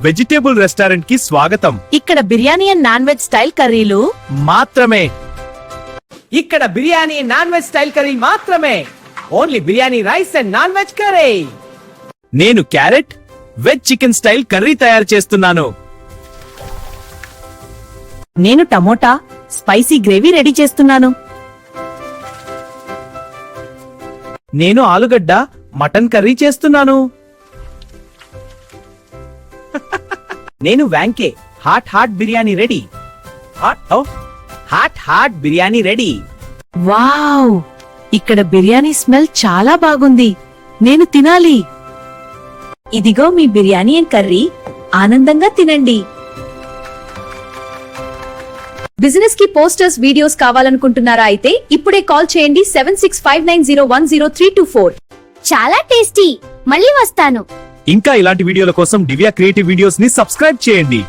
Vegetable restaurant కి స్వాగతం. ఇక్కడ biryani and non veg style కర్రీలు మాత్రమే. ఇక్కడ biryani non veg style curry మాత్రమే. Only biryani rice and non veg curry. నేను carrot veg chicken style curry తయారు చేస్తున్నాను. నేను టమోటా స్పైసీ గ్రేవీ రెడీ చేస్తున్నాను. నేను ఆలుగడ్డ మటన్ కర్రీ చేస్తున్నాను. నేను వ్యాంకే hot biryani ready. Hot biryani ready. Wow, ఇక్కడ బిర్యానీ స్మెల్ చాలా బాగుంది. నేను తినాలి. ఇదిగో మీ బిర్యానీ అండ్ కర్రీ, ఆనందంగా తినండి. బిజినెస్ కి పోస్టర్స్, వీడియోస్ కావాలనుకుంటున్నారా? అయితే ఇప్పుడే కాల్ చేయండి 7659010324. చాలా టేస్టీ. మళ్ళీ వస్తాను. ఇంకా ఇలాంటి వీడియోల కోసం దివ్య క్రియేటివ్ వీడియోస్ ని సబ్స్క్రైబ్ చేయండి.